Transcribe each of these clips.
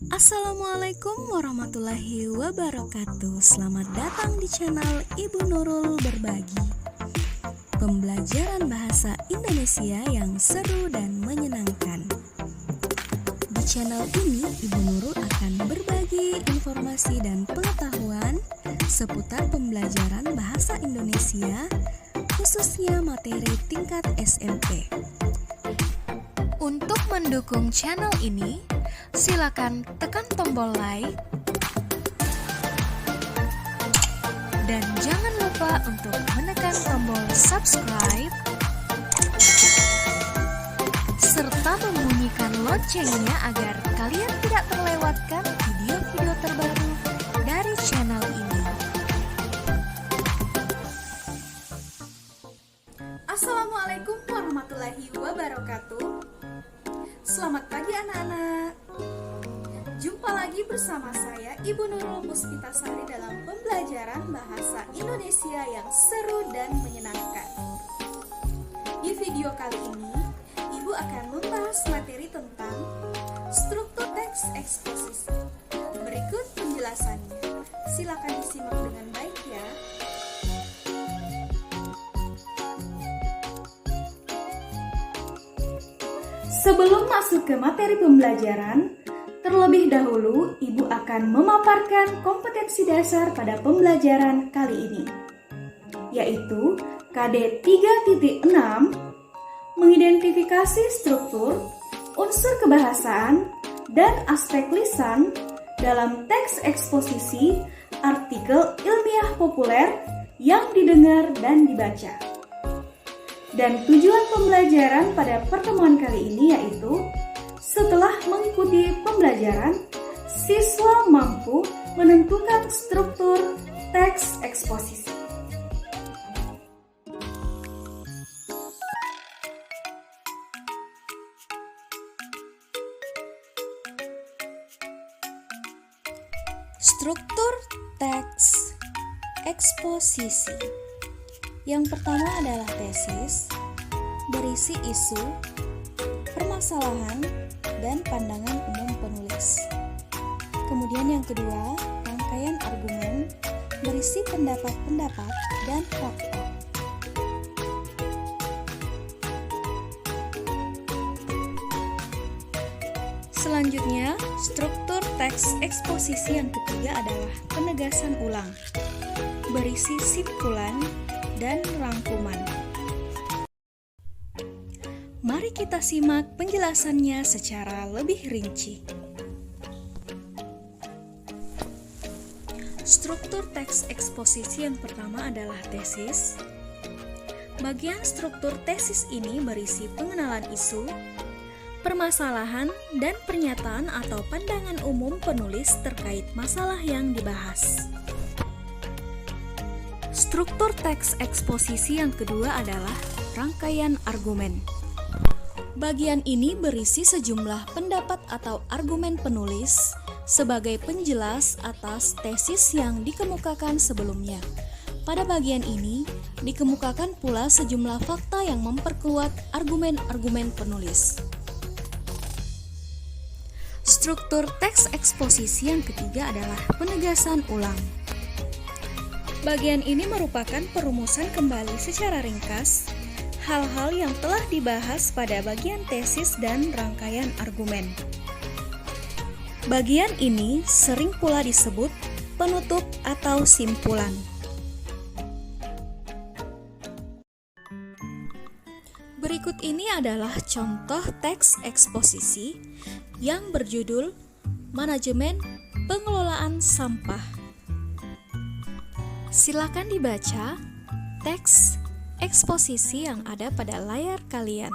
Assalamualaikum warahmatullahi wabarakatuh. Selamat datang di channel Ibu Nurul Berbagi. Pembelajaran bahasa Indonesia yang seru dan menyenangkan. Di channel ini Ibu Nurul akan berbagi informasi dan pengetahuan seputar pembelajaran bahasa Indonesia, khususnya materi tingkat SMP. Untuk mendukung channel ini, silakan tekan tombol like dan jangan lupa untuk menekan tombol subscribe serta membunyikan loncengnya agar kalian tidak terlewatkan video-video terbaru dari channel ini. Assalamualaikum warahmatullahi wabarakatuh. Selamat pagi anak-anak. Jumpa lagi bersama saya Ibu Nurul Puspitasari dalam pembelajaran bahasa Indonesia yang seru dan menyenangkan. Di video kali ini, Ibu akan membahas materi tentang struktur teks eksposisi. Berikut penjelasannya. Silakan disimak dengan baik ya. Sebelum masuk ke materi pembelajaran, terlebih dahulu Ibu akan memaparkan kompetensi dasar pada pembelajaran kali ini, yaitu KD 3.6, mengidentifikasi struktur, unsur kebahasaan, dan aspek lisan dalam teks eksposisi artikel ilmiah populer yang didengar dan dibaca. Dan tujuan pembelajaran pada pertemuan kali ini yaitu setelah mengikuti pembelajaran, siswa mampu menentukan struktur teks eksposisi. Struktur teks eksposisi. Yang pertama adalah tesis, berisi isu, permasalahan, dan pandangan umum penulis. Kemudian yang kedua, rangkaian argumen, berisi pendapat-pendapat dan fakta. Selanjutnya, struktur teks eksposisi yang ketiga adalah penegasan ulang, berisi simpulan dan rangkuman. Mari kita simak penjelasannya secara lebih rinci. Struktur teks eksposisi yang pertama adalah tesis. Bagian struktur tesis ini berisi pengenalan isu, permasalahan, dan pernyataan atau pandangan umum penulis terkait masalah yang dibahas. Struktur teks eksposisi yang kedua adalah rangkaian argumen. Bagian ini berisi sejumlah pendapat atau argumen penulis sebagai penjelas atas tesis yang dikemukakan sebelumnya. Pada bagian ini, dikemukakan pula sejumlah fakta yang memperkuat argumen-argumen penulis. Struktur teks eksposisi yang ketiga adalah penegasan ulang. Bagian ini merupakan perumusan kembali secara ringkas hal-hal yang telah dibahas pada bagian tesis dan rangkaian argumen. Bagian ini sering pula disebut penutup atau simpulan. Berikut ini adalah contoh teks eksposisi yang berjudul Manajemen Pengelolaan Sampah. Silakan dibaca teks eksposisi yang ada pada layar kalian.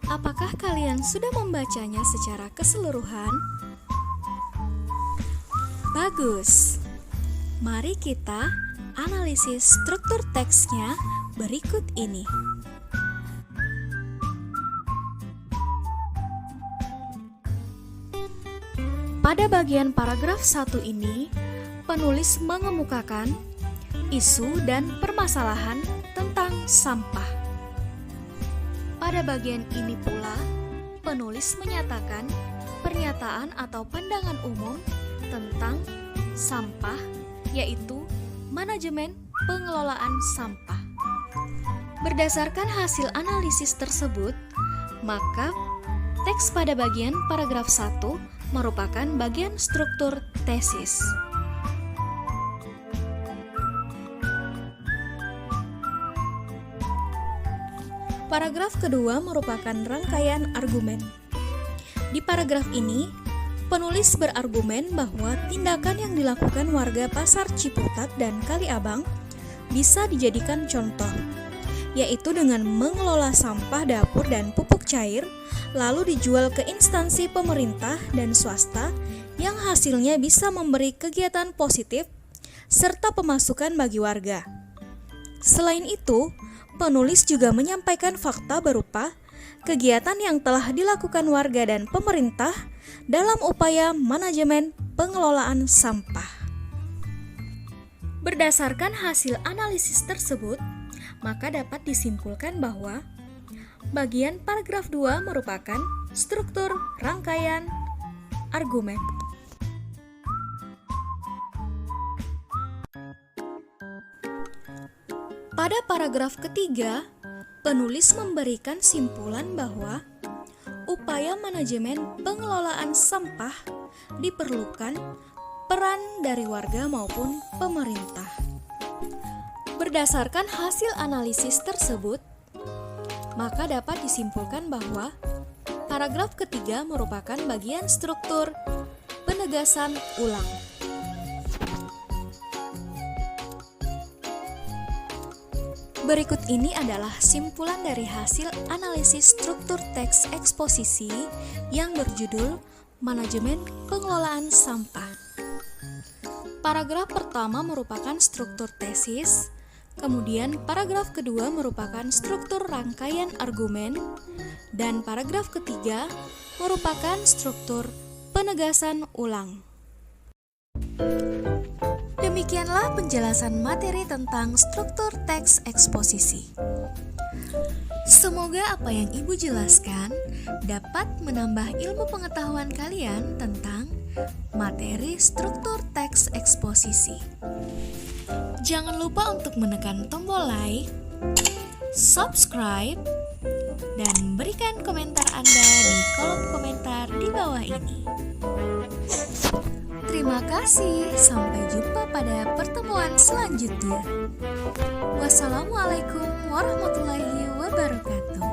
Apakah kalian sudah membacanya secara keseluruhan? Bagus. Mari kita analisis struktur teksnya berikut ini. Pada bagian paragraf 1 ini, penulis mengemukakan isu dan permasalahan tentang sampah. Pada bagian ini pula, penulis menyatakan pemetaan atau pandangan umum tentang sampah, yaitu manajemen pengelolaan sampah. Berdasarkan hasil analisis tersebut, maka teks pada bagian paragraf 1 merupakan bagian struktur tesis. Paragraf kedua merupakan rangkaian argumen. Di paragraf ini, penulis berargumen bahwa tindakan yang dilakukan warga Pasar Ciputat dan Kali Abang bisa dijadikan contoh, yaitu dengan mengelola sampah dapur dan pupuk cair, lalu dijual ke instansi pemerintah dan swasta yang hasilnya bisa memberi kegiatan positif serta pemasukan bagi warga. Selain itu, penulis juga menyampaikan fakta berupa kegiatan yang telah dilakukan warga dan pemerintah dalam upaya manajemen pengelolaan sampah. Berdasarkan hasil analisis tersebut, maka dapat disimpulkan bahwa bagian paragraf 2 merupakan struktur rangkaian argumen. Pada paragraf ketiga, penulis memberikan simpulan bahwa upaya manajemen pengelolaan sampah diperlukan peran dari warga maupun pemerintah. Berdasarkan hasil analisis tersebut, maka dapat disimpulkan bahwa paragraf ketiga merupakan bagian struktur penegasan ulang. Berikut ini adalah simpulan dari hasil analisis struktur teks eksposisi yang berjudul Manajemen Pengelolaan Sampah. Paragraf pertama merupakan struktur tesis, kemudian paragraf kedua merupakan struktur rangkaian argumen, dan paragraf ketiga merupakan struktur penegasan ulang. Demikianlah penjelasan materi tentang struktur teks eksposisi. Semoga apa yang Ibu jelaskan dapat menambah ilmu pengetahuan kalian tentang materi struktur teks eksposisi. Jangan lupa untuk menekan tombol like, subscribe, dan berikan komentar Anda di kolom komentar di bawah ini. Terima kasih, sampai jumpa pada pertemuan selanjutnya. Wassalamualaikum warahmatullahi wabarakatuh.